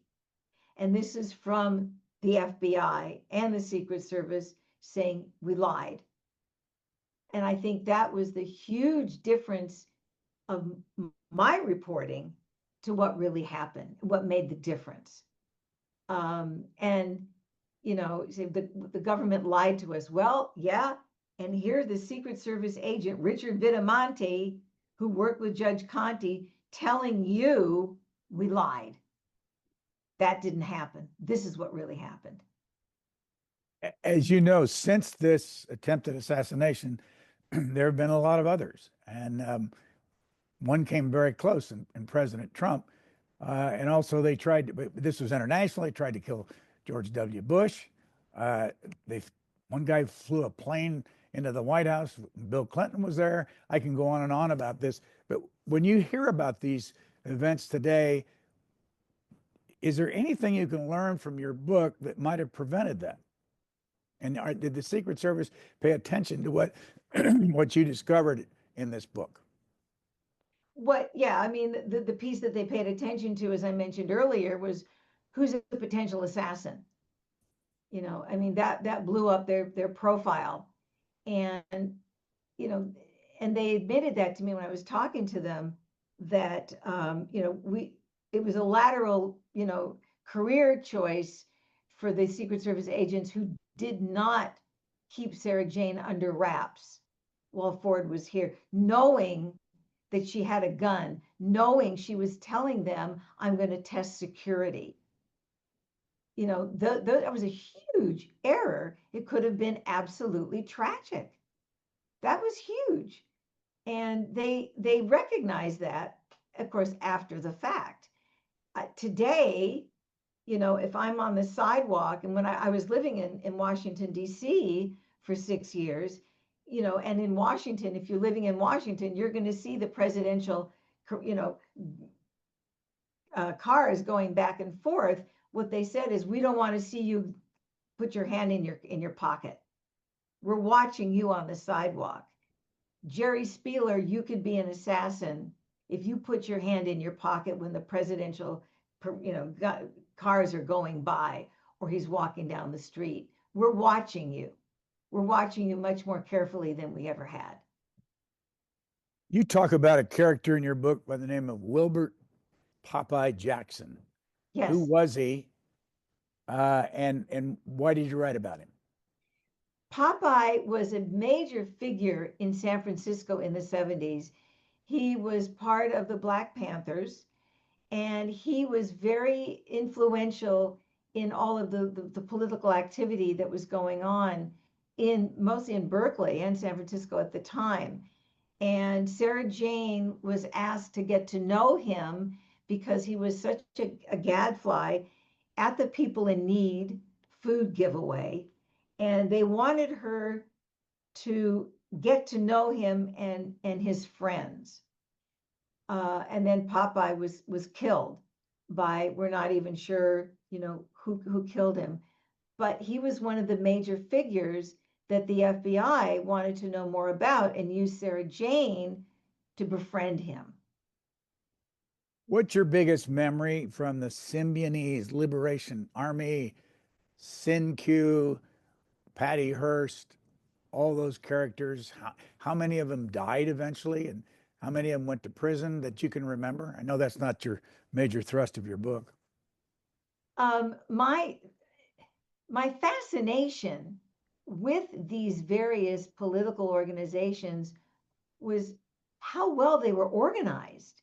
And this is from the FBI and the Secret Service saying we lied. And I think that was the huge difference of my reporting to what really happened, what made the difference. And, say the government lied to us. Well, yeah. And here's the Secret Service agent, Richard Vitamonte, who worked with Judge Conte, telling you we lied. That didn't happen. This is what really happened. As you know, since this attempted assassination, there have been a lot of others. And one came very close in President Trump. And also they tried to, but this was international, they tried to kill George W. Bush. One guy flew a plane into the White House. Bill Clinton was there. I can go on and on about this. But when you hear about these events today, is there anything you can learn from your book that might have prevented that? And did the Secret Service pay attention to what what you discovered in this book? Yeah, I mean, the piece that they paid attention to, as I mentioned earlier, was who's a potential assassin. I mean, that blew up their profile. And, and they admitted that to me when I was talking to them, that, it was a lateral, career choice for the Secret Service agents who did not keep Sara Jane under wraps while Ford was here, knowing that she had a gun, knowing she was telling them, I'm going to test security. That was a huge error. It could have been absolutely tragic. That was huge. And they recognized that, of course, after the fact. Today, if I'm on the sidewalk, and when I was living in Washington, D.C. for 6 years, and in Washington, if you're living in Washington, you're going to see the presidential, cars going back and forth. What they said is, we don't want to see you put your hand in your pocket. We're watching you on the sidewalk. Jerry Spieler, you could be an assassin if you put your hand in your pocket when the presidential, cars are going by, or he's walking down the street. We're watching you. We're watching you much more carefully than we ever had. You talk about a character in your book by the name of Wilbert Popeye Jackson. Yes. Who was he? And why did you write about him? Popeye was a major figure in San Francisco in the 70s. He was part of the Black Panthers, and he was very influential in all of the political activity that was going on mostly in Berkeley and San Francisco at the time. And Sara Jane was asked to get to know him because he was such a gadfly at the People in Need food giveaway. And they wanted her to get to know him and his friends. And then Popeye was killed by, we're not even sure, who killed him. But he was one of the major figures that the FBI wanted to know more about, and used Sara Jane to befriend him. What's your biggest memory from the Symbionese Liberation Army, Sin-Q, Patty Hearst, all those characters? How many of them died eventually, and how many of them went to prison that you can remember? I know that's not your major thrust of your book. My fascination with these various political organizations was how well they were organized.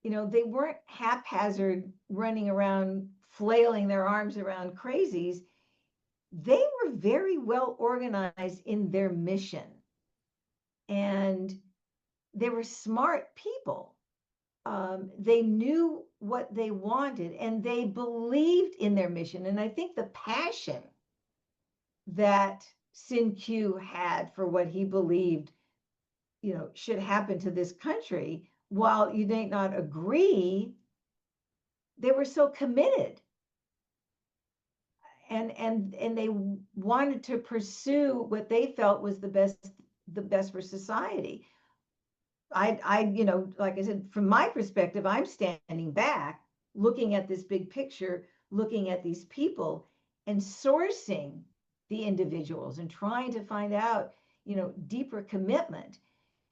They weren't haphazard running around flailing their arms around crazies. They were very well organized in their mission, and they were smart people. They knew what they wanted, and they believed in their mission. And I think the passion that Sin-Q had for what he believed, should happen to this country, while you may not agree, they were so committed. And they wanted to pursue what they felt was the best for society. Like I said, from my perspective, I'm standing back, looking at this big picture, looking at these people, and sourcing the individuals and trying to find out, deeper commitment.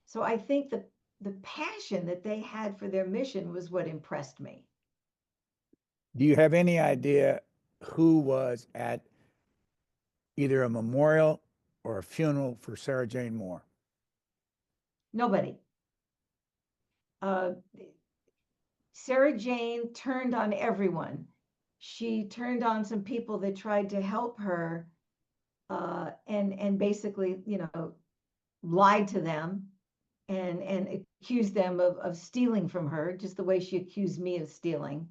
So I think the passion that they had for their mission was what impressed me. Do you have any idea who was at either a memorial or a funeral for Sara Jane Moore? Nobody. Sara Jane turned on everyone. She turned on some people that tried to help her, and basically, lied to them and accused them of stealing from her, just the way she accused me of stealing.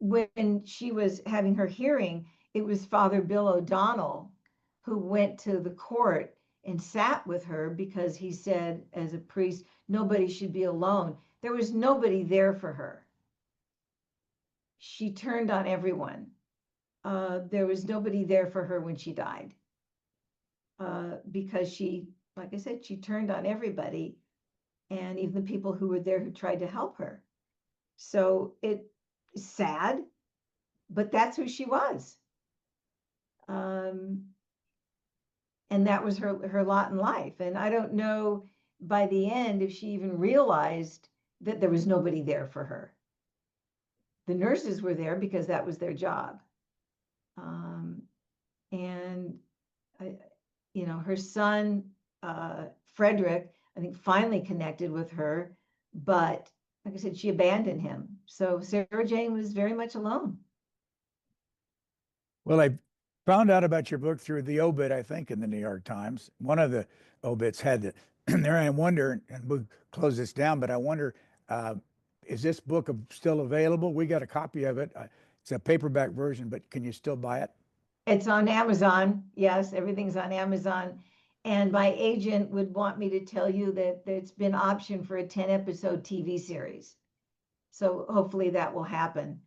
When she was having her hearing, it was Father Bill O'Donnell who went to the court and sat with her because he said, as a priest, nobody should be alone. There was nobody there for her. She turned on everyone. There was nobody there for her when she died, because she, like I said, she turned on everybody, and even the people who were there who tried to help her. So it's sad, but that's who she was. And that was her lot in life. And I don't know by the end if she even realized that there was nobody there for her. The nurses were there because that was their job. And her son, Frederick, I think finally connected with her, but like I said, she abandoned him. So Sara Jane was very much alone. Well, I found out about your book through the obit, I think, in the New York Times. One of the obits had it there. I wonder, and we'll close this down, but I wonder, is this book still available? We got a copy of it. It's a paperback version, but can you still buy it? It's on Amazon. Yes, everything's on Amazon. And my agent would want me to tell you that it's been optioned for a 10-episode TV series. So hopefully that will happen.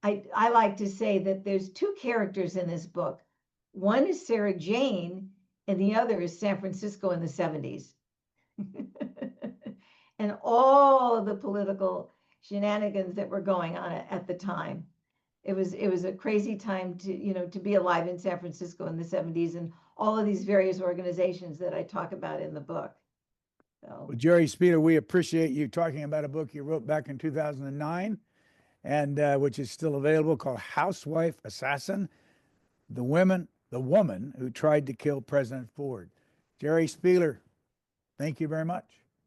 I like to say that there's two characters in this book. One is Sara Jane, and the other is San Francisco in the 70s. And all of the political shenanigans that were going on at the time. It was a crazy time to be alive in San Francisco in the 70s, and all of these various organizations that I talk about in the book. So. Well, Jerry Spieler, we appreciate you talking about a book you wrote back in 2009, and which is still available, called Housewife Assassin: the woman who tried to kill President Ford. Jerry Spieler, thank you very much.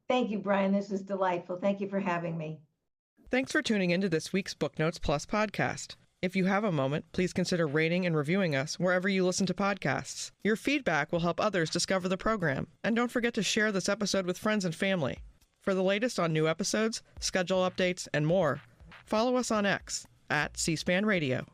Thank you, Brian. This was delightful. Thank you for having me. Thanks for tuning into this week's Booknotes Plus podcast. If you have a moment, please consider rating and reviewing us wherever you listen to podcasts. Your feedback will help others discover the program. And don't forget to share this episode with friends and family. For the latest on new episodes, schedule updates, and more, follow us on X @C-SPAN Radio.